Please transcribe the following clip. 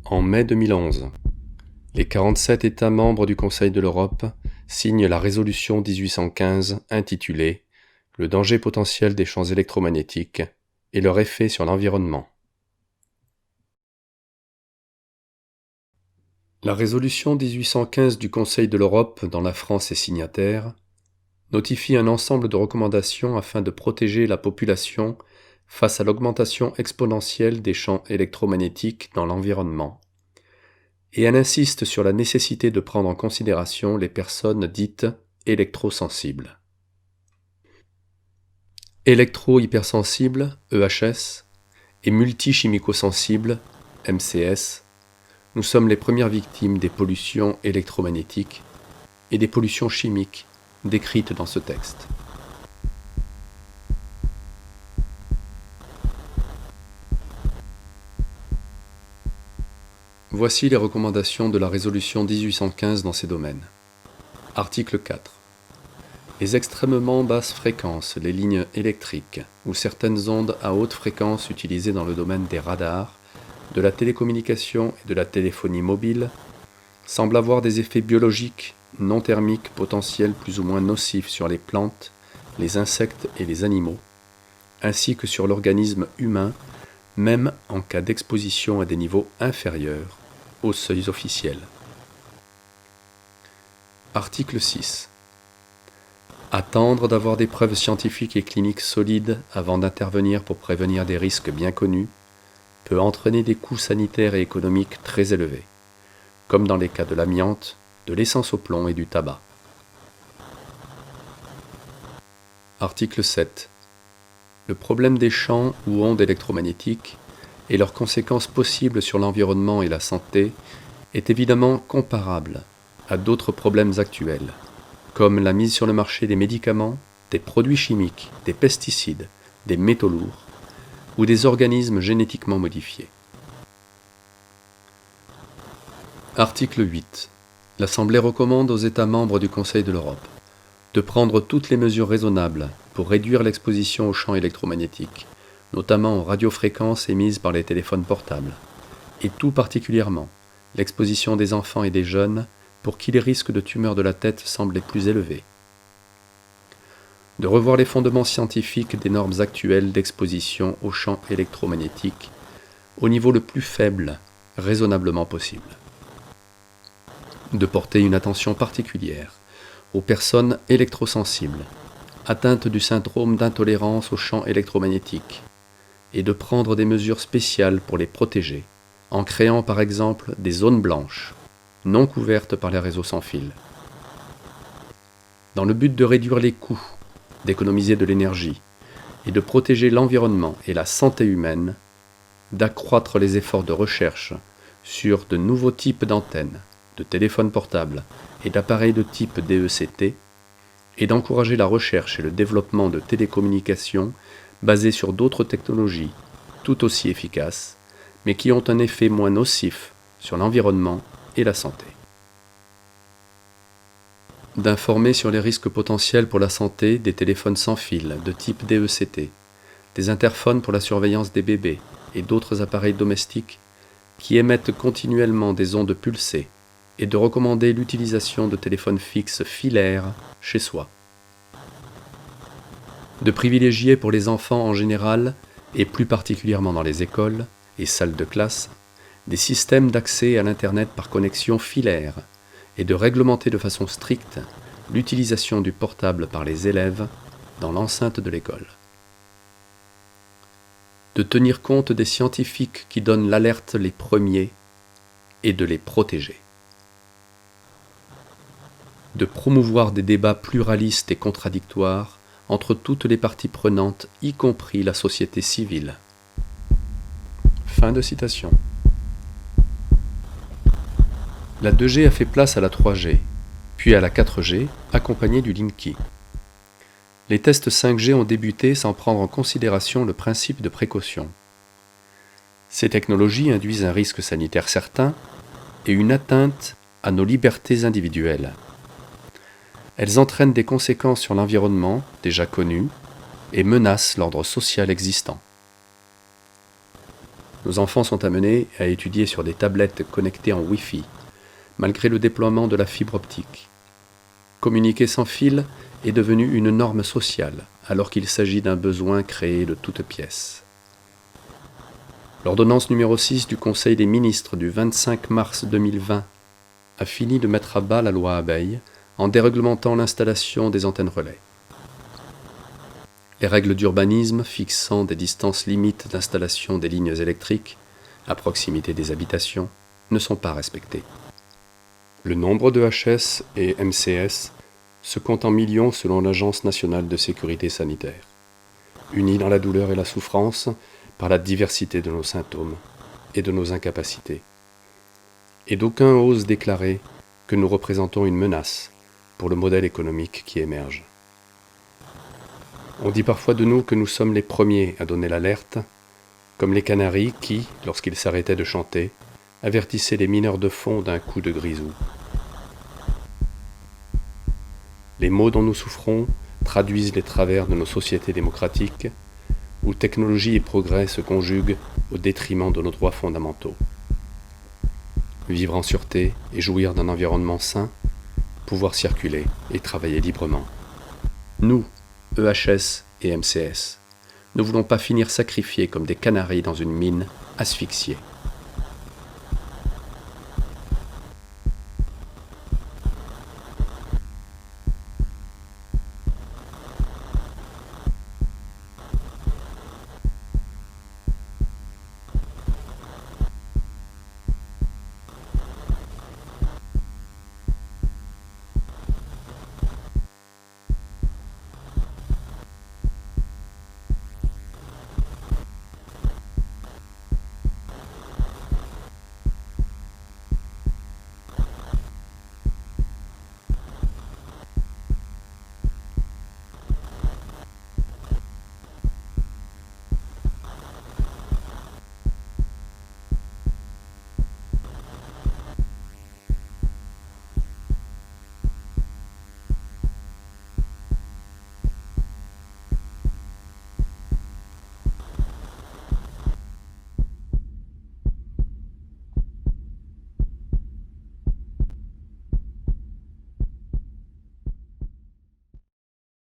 En mai 2011, les 47 États membres du Conseil de l'Europe signent la résolution 1815 intitulée « Le danger potentiel des champs électromagnétiques et leur effet sur l'environnement ». La résolution 1815 du Conseil de l'Europe, dont la France est signataire, notifie un ensemble de recommandations afin de protéger la population face à l'augmentation exponentielle des champs électromagnétiques dans l'environnement. Et elle insiste sur la nécessité de prendre en considération les personnes dites électrosensibles. Électro-hypersensibles, EHS, et multichimico-sensibles, MCS, nous sommes les premières victimes des pollutions électromagnétiques et des pollutions chimiques décrites dans ce texte. Voici les recommandations de la résolution 1815 dans ces domaines. Article 4. Les extrêmement basses fréquences, les lignes électriques ou certaines ondes à haute fréquence utilisées dans le domaine des radars, de la télécommunication et de la téléphonie mobile semblent avoir des effets biologiques non thermiques potentiels plus ou moins nocifs sur les plantes, les insectes et les animaux, ainsi que sur l'organisme humain, même en cas d'exposition à des niveaux inférieurs aux seuils officiels. Article 6. Attendre d'avoir des preuves scientifiques et cliniques solides avant d'intervenir pour prévenir des risques bien connus peut entraîner des coûts sanitaires et économiques très élevés, comme dans les cas de l'amiante, de l'essence au plomb et du tabac. Article 7. Le problème des champs ou ondes électromagnétiques et leurs conséquences possibles sur l'environnement et la santé est évidemment comparable à d'autres problèmes actuels, comme la mise sur le marché des médicaments, des produits chimiques, des pesticides, des métaux lourds ou des organismes génétiquement modifiés. Article 8. L'Assemblée recommande aux États membres du Conseil de l'Europe de prendre toutes les mesures raisonnables pour réduire l'exposition aux champs électromagnétiques, notamment aux radiofréquences émises par les téléphones portables, et tout particulièrement l'exposition des enfants et des jeunes pour qui les risques de tumeurs de la tête semblent les plus élevés. De revoir les fondements scientifiques des normes actuelles d'exposition aux champs électromagnétiques au niveau le plus faible raisonnablement possible. De porter une attention particulière aux personnes électrosensibles, atteintes du syndrome d'intolérance aux champs électromagnétiques, et de prendre des mesures spéciales pour les protéger, en créant par exemple des zones blanches, non couvertes par les réseaux sans fil. Dans le but de réduire les coûts, d'économiser de l'énergie, et de protéger l'environnement et la santé humaine, d'accroître les efforts de recherche sur de nouveaux types d'antennes, de téléphones portables et d'appareils de type DECT, et d'encourager la recherche et le développement de télécommunications basées sur d'autres technologies tout aussi efficaces, mais qui ont un effet moins nocif sur l'environnement et la santé. D'informer sur les risques potentiels pour la santé des téléphones sans fil de type DECT, des interphones pour la surveillance des bébés et d'autres appareils domestiques qui émettent continuellement des ondes pulsées, et de recommander l'utilisation de téléphones fixes filaires chez soi. De privilégier pour les enfants en général, et plus particulièrement dans les écoles et salles de classe, des systèmes d'accès à l'Internet par connexion filaire, et de réglementer de façon stricte l'utilisation du portable par les élèves dans l'enceinte de l'école. De tenir compte des scientifiques qui donnent l'alerte les premiers et de les protéger. De promouvoir des débats pluralistes et contradictoires entre toutes les parties prenantes, y compris la société civile. Fin de citation. La 2G a fait place à la 3G, puis à la 4G, accompagnée du Linky. Les tests 5G ont débuté sans prendre en considération le principe de précaution. Ces technologies induisent un risque sanitaire certain et une atteinte à nos libertés individuelles. Elles entraînent des conséquences sur l'environnement, déjà connues, et menacent l'ordre social existant. Nos enfants sont amenés à étudier sur des tablettes connectées en Wi-Fi, malgré le déploiement de la fibre optique. Communiquer sans fil est devenu une norme sociale, alors qu'il s'agit d'un besoin créé de toutes pièces. L'ordonnance numéro 6 du Conseil des ministres du 25 mars 2020 a fini de mettre à bas la loi Abeille en déréglementant l'installation des antennes relais. Les règles d'urbanisme fixant des distances limites d'installation des lignes électriques à proximité des habitations ne sont pas respectées. Le nombre de HS et MCS se compte en millions selon l'Agence nationale de sécurité sanitaire, unis dans la douleur et la souffrance par la diversité de nos symptômes et de nos incapacités. Et d'aucuns osent déclarer que nous représentons une menace pour le modèle économique qui émerge. On dit parfois de nous que nous sommes les premiers à donner l'alerte, comme les canaris qui, lorsqu'ils s'arrêtaient de chanter, avertissaient les mineurs de fond d'un coup de grisou. Les maux dont nous souffrons traduisent les travers de nos sociétés démocratiques, où technologie et progrès se conjuguent au détriment de nos droits fondamentaux. Vivre en sûreté et jouir d'un environnement sain, pouvoir circuler et travailler librement. Nous, EHS et MCS, ne voulons pas finir sacrifiés comme des canaris dans une mine, asphyxiés.